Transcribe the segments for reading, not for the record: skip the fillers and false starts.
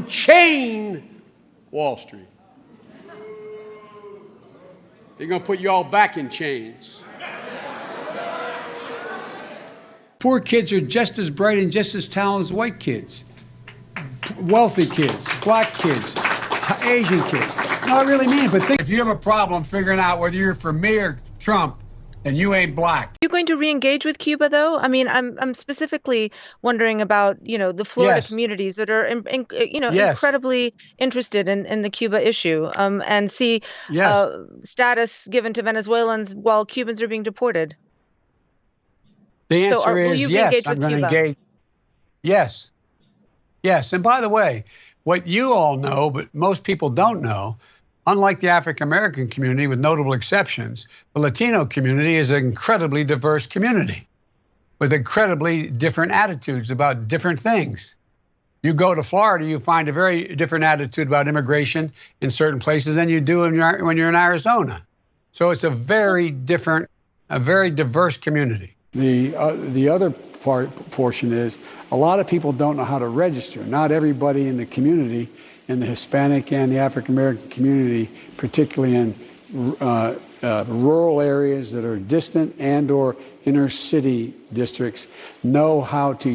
to chain Wall Street. They're going to put you all back in chains. Poor kids are just as bright and just as talented as white kids. Wealthy kids, black kids, Asian kids. No, I really mean it, but if you have a problem figuring out whether you're for me or Trump, and you ain't black. Are you going to re-engage with Cuba, though? I mean, I'm specifically wondering about, the Florida communities that are, incredibly interested in the Cuba issue, and see status given to Venezuelans while Cubans are being deported. The answer will is you yes. re-engage I'm with going to Cuba? engage. Yes. Yes. And by the way, what you all know, but most people don't know, unlike the African-American community, with notable exceptions, the Latino community is an incredibly diverse community with incredibly different attitudes about different things. You go to Florida, you find a very different attitude about immigration in certain places than you do when you're in Arizona. So it's a very different, a very diverse community. The other portion is a lot of people don't know how to register. Not everybody in the community, in the Hispanic and the African-American community, particularly in rural areas that are distant and or inner city districts, know how to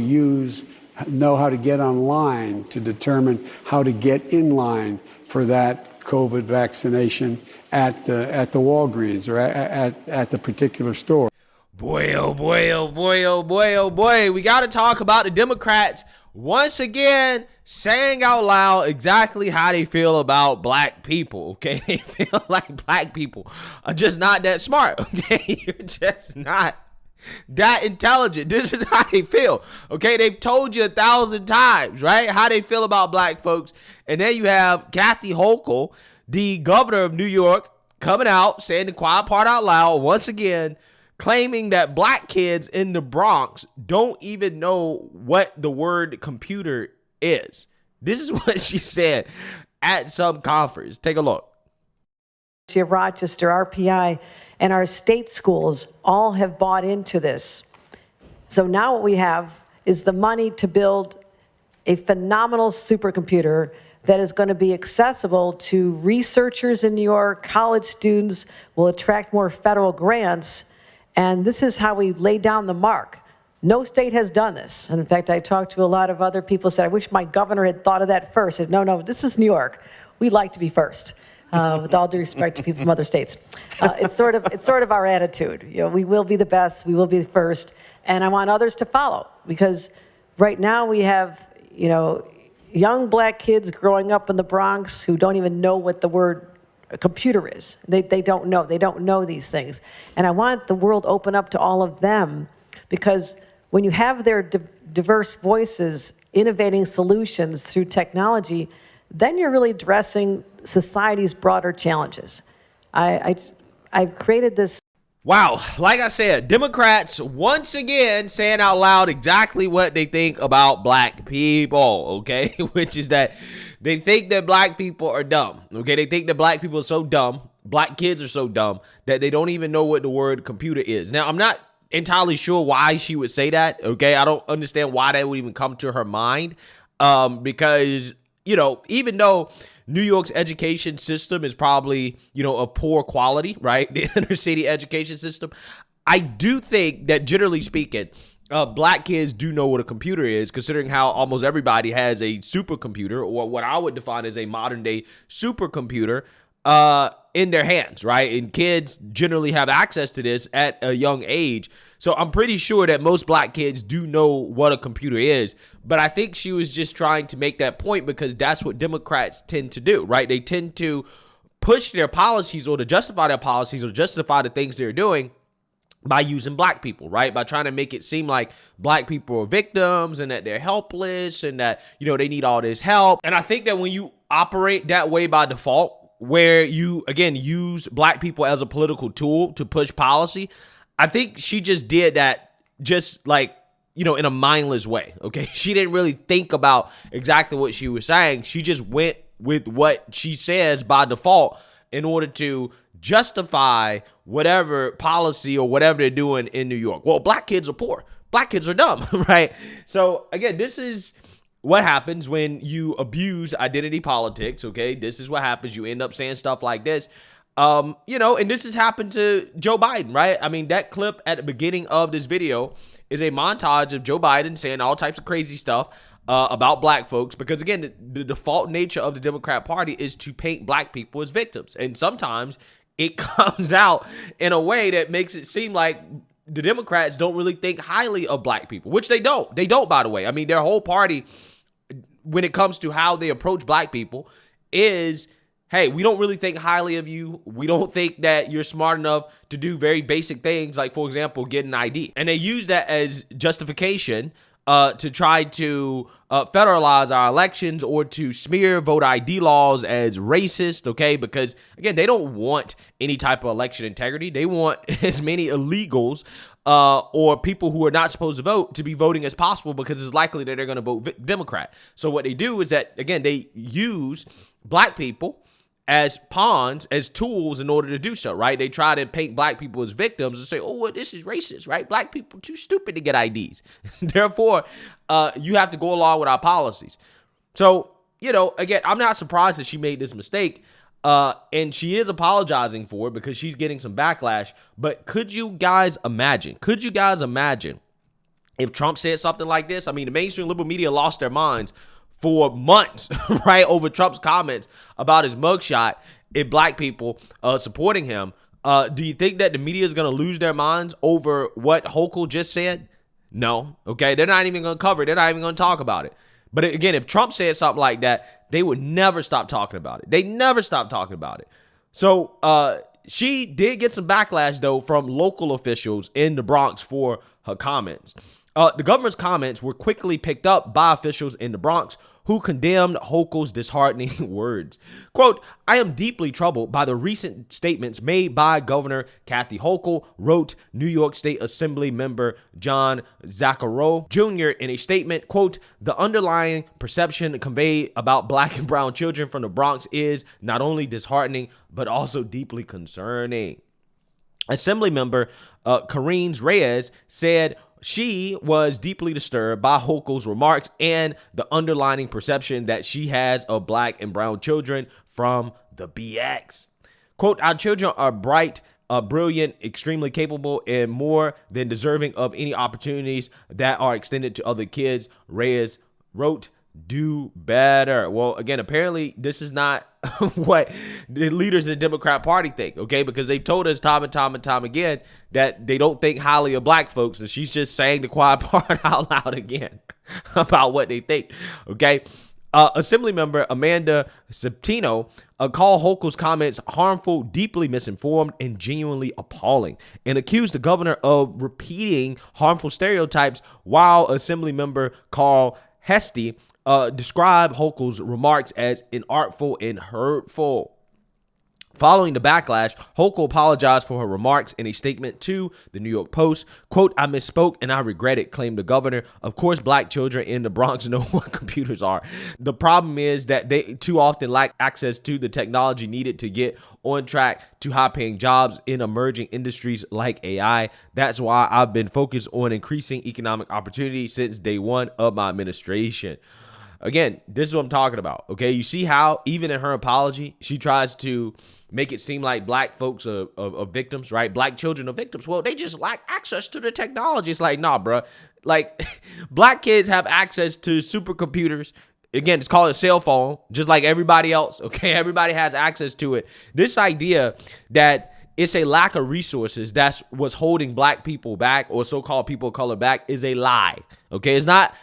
get online to determine how to get in line for that COVID vaccination at the Walgreens or at the particular store. Boy, oh boy, oh boy, oh boy, oh boy. We got to talk about the Democrats once again saying out loud exactly how they feel about black people, okay? They feel like black people are just not that smart, okay? You're just not that intelligent. This is how they feel, okay? They've told you 1,000 times, right, how they feel about black folks. And then you have Kathy Hochul, the governor of New York, coming out, saying the quiet part out loud once again, claiming that black kids in the Bronx don't even know what the word computer is. This is what she said at some conference. Take a look. University of Rochester, RPI, and our state schools all have bought into this. So now what we have is the money to build a phenomenal supercomputer that is going to be accessible to researchers in New York, college students, will attract more federal grants. And this is how we lay down the mark. No state has done this. And in fact, I talked to a lot of other people, said, I wish my governor had thought of that first. I said, no, this is New York. We like to be first, with all due respect to people from other states. It's sort of our attitude. We will be the best, we will be the first, and I want others to follow. Because right now we have, young black kids growing up in the Bronx who don't even know what the word a computer is. They don't know these things. And I want the world open up to all of them, because when you have their diverse voices innovating solutions through technology, then you're really addressing society's broader challenges. I've created this. Wow, like I said, Democrats once again saying out loud exactly what they think about black people, okay? Which is that they think that black people are dumb, okay? They think that black people are so dumb, black kids are so dumb, that they don't even know what the word computer is. Now, I'm not entirely sure why she would say that, okay? I don't understand why that would even come to her mind, because, even though New York's education system is probably, of poor quality, right? The inner city education system. I do think that generally speaking, black kids do know what a computer is, considering how almost everybody has a supercomputer, or what I would define as a modern day supercomputer, in their hands, right? And kids generally have access to this at a young age. So I'm pretty sure that most black kids do know what a computer is. But I think she was just trying to make that point because that's what Democrats tend to do, right? They tend to push their policies, or to justify their policies, or justify the things they're doing by using black people, right? By trying to make it seem like black people are victims and that they're helpless and that, they need all this help. And I think that when you operate that way by default, where you, again, use black people as a political tool to push policy, I think she just did that just like, in a mindless way, okay? She didn't really think about exactly what she was saying. She just went with what she says by default in order to justify whatever policy or whatever they're doing in New York. Well, black kids are poor. Black kids are dumb, right? So, again, this is what happens when you abuse identity politics. Okay, this is what happens. You end up saying stuff like this. And this has happened to Joe Biden, right? I mean, that clip at the beginning of this video is a montage of Joe Biden saying all types of crazy stuff about black folks, because again, the default nature of the Democrat Party is to paint black people as victims. And sometimes it comes out in a way that makes it seem like the Democrats don't really think highly of black people, which they don't. They don't, by the way. I mean, their whole party, when it comes to how they approach black people, is, hey, we don't really think highly of you. We don't think that you're smart enough to do very basic things like, for example, get an ID. And they use that as justification to try to federalize our elections or to smear voter ID laws as racist, okay? Because, again, they don't want any type of election integrity. They want as many illegals or people who are not supposed to vote to be voting as possible, because it's likely that they're going to vote Democrat. So what they do is that, again, they use black people as pawns, as tools in order to do so, right? They try to paint black people as victims and say, oh, well, this is racist, right? Black people too stupid to get IDs. Therefore, you have to go along with our policies. So, again, I'm not surprised that she made this mistake. And she is apologizing for it because she's getting some backlash. But could you guys imagine if Trump said something like this? I mean, the mainstream liberal media lost their minds for months, right, over Trump's comments about his mugshot and black people supporting him. Do you think that the media is going to lose their minds over what Hochul just said? No. Okay, they're not even going to cover it. They're not even going to talk about it. But again, if Trump said something like that, they would never stop talking about it. They never stop talking about it. So she did get some backlash, though, from local officials in the Bronx for her comments. The governor's comments were quickly picked up by officials in the Bronx, who condemned Hochul's disheartening words. Quote, I am deeply troubled by the recent statements made by Governor Kathy Hochul, wrote New York State Assembly member John Zaccaro Jr. in a statement. Quote, the underlying perception conveyed about black and brown children from the Bronx is not only disheartening, but also deeply concerning. Assembly member Karine Reyes said she was deeply disturbed by Hochul's remarks and the underlying perception that she has of black and brown children from the BX. Quote, our children are bright, brilliant, extremely capable, and more than deserving of any opportunities that are extended to other kids, Reyes wrote. Do better. Well, again, apparently this is not what the leaders of the Democrat Party think, okay? Because they've told us time and time again that they don't think highly of black folks, and she's just saying the quiet part out loud again about what they think, okay? Assemblymember Amanda Septino called Hochul's comments harmful, deeply misinformed, and genuinely appalling, and accused the governor of repeating harmful stereotypes, while Assemblymember Carl Hesty described Hochul's remarks as inartful and hurtful. Following the backlash, Hochul apologized for her remarks in a statement to the New York Post. Quote, I misspoke and I regret it, claimed the governor. Of course, black children in the Bronx know what computers are. The problem is that they too often lack access to the technology needed to get on track to high-paying jobs in emerging industries like AI. That's why I've been focused on increasing economic opportunity since day one of my administration. Again, this is what I'm talking about, okay? You see how even in her apology, she tries to make it seem like black folks are victims, right? Black children are victims. Well, they just lack access to the technology. It's like, nah, bro. Like, black kids have access to supercomputers. Again, it's called a cell phone, just like everybody else, okay? Everybody has access to it. This idea that it's a lack of resources that's what's holding black people back, or so-called people of color back, is a lie, okay? It's not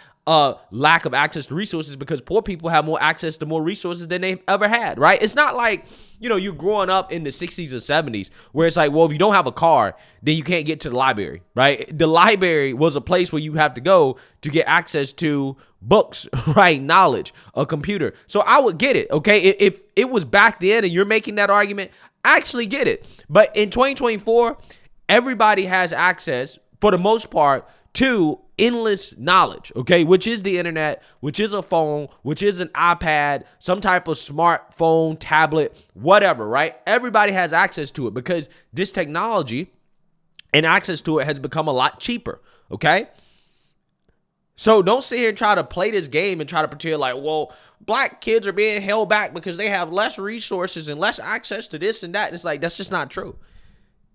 lack of access to resources, because poor people have more access to more resources than they've ever had, right? It's not like, you're growing up in the 60s or 70s where it's like, well, if you don't have a car, then you can't get to the library, right? The library was a place where you have to go to get access to books, right? Knowledge, a computer. So I would get it, okay? If it was back then and you're making that argument, I actually get it. But in 2024, everybody has access, for the most part, to endless knowledge, okay, which is the internet, which is a phone, which is an iPad, some type of smartphone, tablet, whatever, right? Everybody has access to it because this technology and access to it has become a lot cheaper, okay? So don't sit here and try to play this game and try to pretend like, well, black kids are being held back because they have less resources and less access to this and that. And it's like, that's just not true.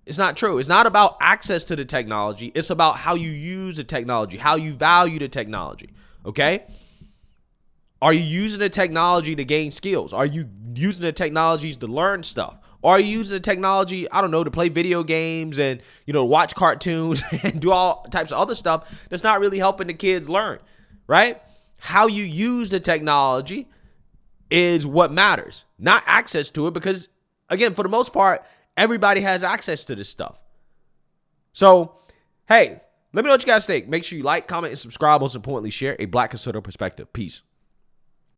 It's not true. It's not about access to the technology. It's about how you use the technology, how you value the technology. Okay? Are you using the technology to gain skills? Are you using the technologies to learn stuff? Or are you using the technology, I don't know, to play video games and, watch cartoons and do all types of other stuff that's not really helping the kids learn, right? How you use the technology is what matters, not access to it, because, again, for the most part, everybody has access to this stuff. So, hey, let me know what you guys think. Make sure you like, comment, and subscribe. Most importantly, share a Black conservative perspective. Peace.